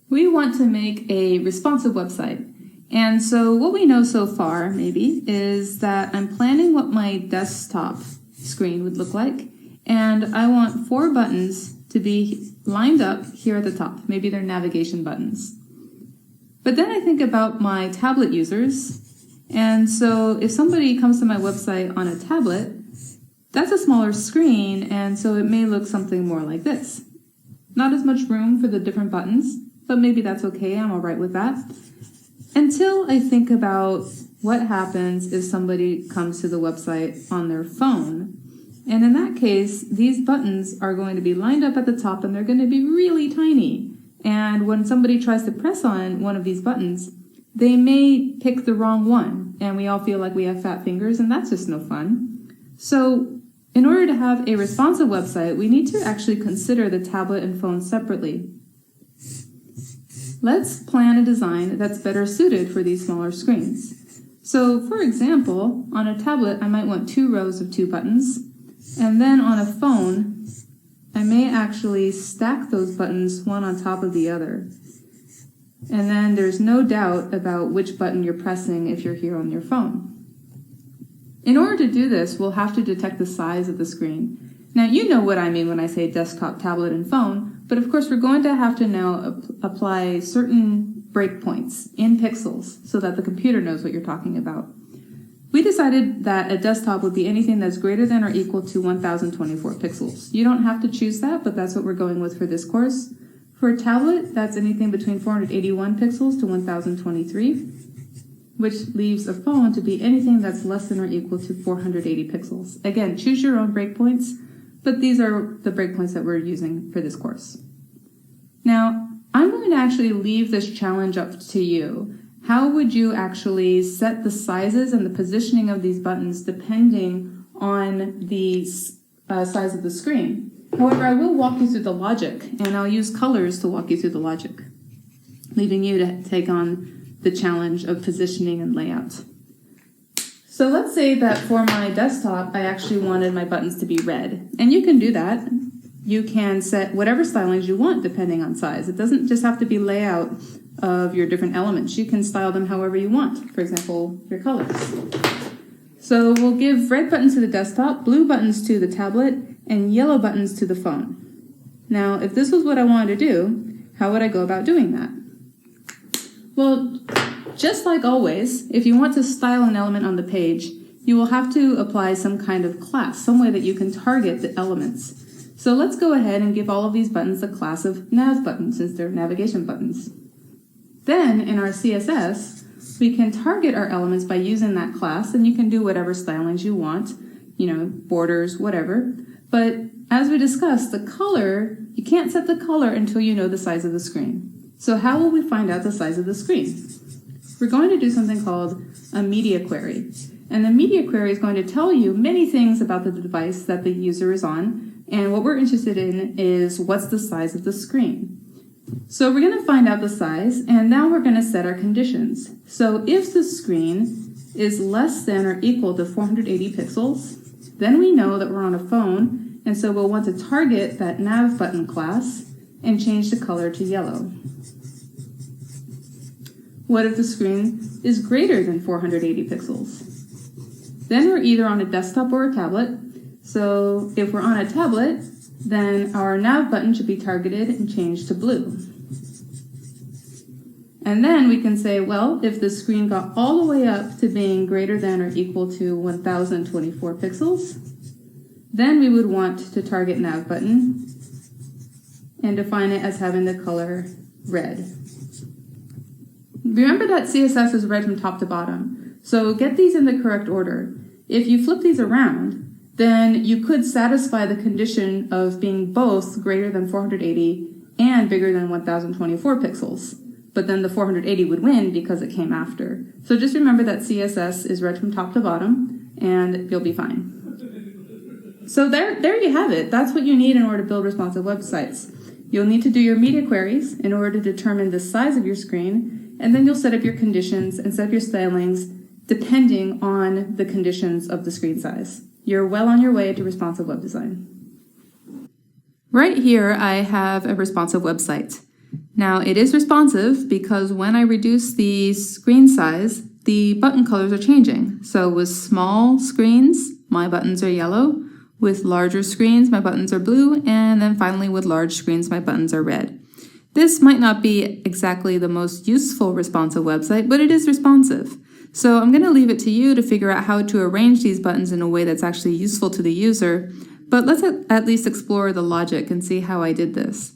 We want to make a responsive website. And so what we know so far, maybe, is that I'm planning what my desktop screen would look like. And I want 4 buttons to be lined up here at the top. Maybe they're navigation buttons. But then I think about my tablet users. And so if somebody comes to my website on a tablet, that's a smaller screen, and so it may look something more like this. Not as much room for the different buttons, but maybe that's okay, I'm all right with that. Until I think about what happens if somebody comes to the website on their phone. And in that case, these buttons are going to be lined up at the top and they're going to be really tiny. And when somebody tries to press on one of these buttons, they may pick the wrong one, and we all feel like we have fat fingers, and that's just no fun. So in order to have a responsive website, we need to actually consider the tablet and phone separately. Let's plan a design that's better suited for these smaller screens. So for example, on a tablet, I might want 2 rows of 2 buttons, and then on a phone, I may actually stack those buttons one on top of the other. And then there's no doubt about which button you're pressing if you're here on your phone. In order to do this, we'll have to detect the size of the screen. Now, you know what I mean when I say desktop, tablet, and phone, but of course we're going to have to now apply certain breakpoints in pixels so that the computer knows what you're talking about. We decided that a desktop would be anything that's greater than or equal to 1024 pixels. You don't have to choose that, but that's what we're going with for this course. For a tablet, that's anything between 481 pixels to 1023, which leaves a phone to be anything that's less than or equal to 480 pixels. Again, choose your own breakpoints, but these are the breakpoints that we're using for this course. Now, I'm going to actually leave this challenge up to you. How would you actually set the sizes and the positioning of these buttons depending on the size of the screen? However, I will walk you through the logic, and I'll use colors to walk you through the logic, leaving you to take on the challenge of positioning and layout. So let's say that for my desktop, I actually wanted my buttons to be red. And you can do that. You can set whatever stylings you want depending on size. It doesn't just have to be layout of your different elements. You can style them however you want. For example, your colors. So we'll give red buttons to the desktop, blue buttons to the tablet, and yellow buttons to the phone. Now, if this was what I wanted to do, how would I go about doing that? Well, just like always, if you want to style an element on the page, you will have to apply some kind of class, some way that you can target the elements. So let's go ahead and give all of these buttons a class of nav buttons, since they're navigation buttons. Then, in our CSS, we can target our elements by using that class, and you can do whatever stylings you want, borders, whatever. But as we discussed, the color, you can't set the color until you know the size of the screen. So how will we find out the size of the screen? We're going to do something called a media query. And the media query is going to tell you many things about the device that the user is on. And what we're interested in is what's the size of the screen. So we're going to find out the size, and now we're going to set our conditions. So if the screen is less than or equal to 480 pixels, then we know that we're on a phone, and so we'll want to target that nav button class and change the color to yellow. What if the screen is greater than 480 pixels? Then we're either on a desktop or a tablet. So if we're on a tablet, then our nav button should be targeted and changed to blue. And then we can say, well, if the screen got all the way up to being greater than or equal to 1024 pixels, then we would want to target nav button and define it as having the color red. Remember that CSS is read from top to bottom, so get these in the correct order. If you flip these around, then you could satisfy the condition of being both greater than 480 and bigger than 1024 pixels. But then the 480 would win because it came after. So just remember that CSS is read from top to bottom, and you'll be fine. So there you have it. That's what you need in order to build responsive websites. You'll need to do your media queries in order to determine the size of your screen, and then you'll set up your conditions and set up your stylings depending on the conditions of the screen size. You're well on your way to responsive web design. Right here, I have a responsive website. Now it is responsive because when I reduce the screen size, the button colors are changing. So with small screens, my buttons are yellow. With larger screens, my buttons are blue. And then finally with large screens, my buttons are red. This might not be exactly the most useful responsive website, but it is responsive. So I'm going to leave it to you to figure out how to arrange these buttons in a way that's actually useful to the user. But let's at least explore the logic and see how I did this.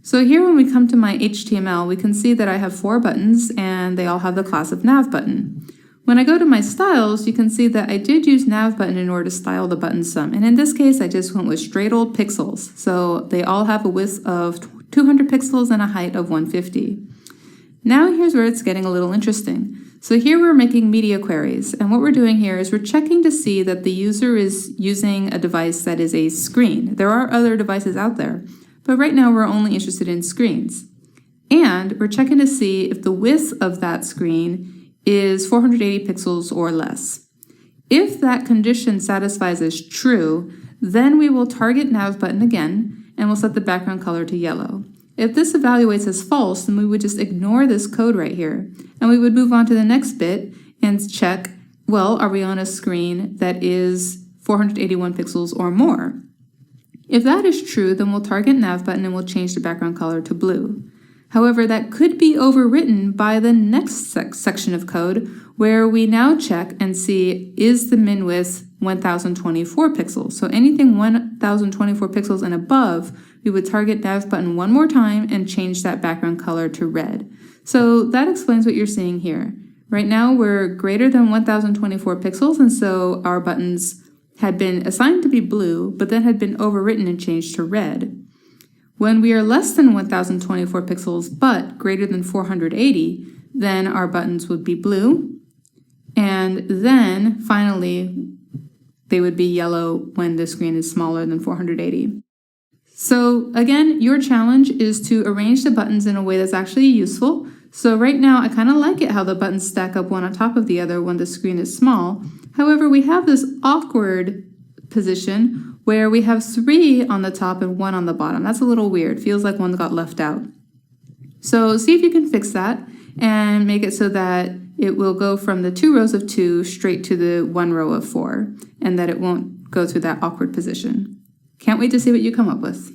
So here when we come to my HTML, we can see that I have 4 buttons and they all have the class of nav button. When I go to my styles, you can see that I did use nav button in order to style the buttons some. And in this case, I just went with straight old pixels. So they all have a width of 200 pixels and a height of 150. Now here's where it's getting a little interesting. So here we're making media queries, and what we're doing here is we're checking to see that the user is using a device that is a screen. There are other devices out there, but right now we're only interested in screens. And we're checking to see if the width of that screen is 480 pixels or less. If that condition satisfies as true, then we will target nav button again, and we'll set the background color to yellow. If this evaluates as false, then we would just ignore this code right here, and we would move on to the next bit and check, well, are we on a screen that is 481 pixels or more? If that is true, then we'll target nav button and we'll change the background color to blue. However, that could be overwritten by the next section of code where we now check and see, is the min width 1024 pixels? So anything 1024 pixels and above, we would target nav button one more time and change that background color to red. So that explains what you're seeing here. Right now we're greater than 1024 pixels, and so our buttons had been assigned to be blue, but then had been overwritten and changed to red. When we are less than 1024 pixels, but greater than 480, then our buttons would be blue, and then finally they would be yellow when the screen is smaller than 480. So again, your challenge is to arrange the buttons in a way that's actually useful. So right now, I kind of like it how the buttons stack up one on top of the other when the screen is small. However, we have this awkward position where we have 3 on the top and 1 on the bottom. That's a little weird. Feels like one got left out. So see if you can fix that and make it so that it will go from the 2 rows of 2 straight to the 1 row of 4, and that it won't go through that awkward position. Can't wait to see what you come up with.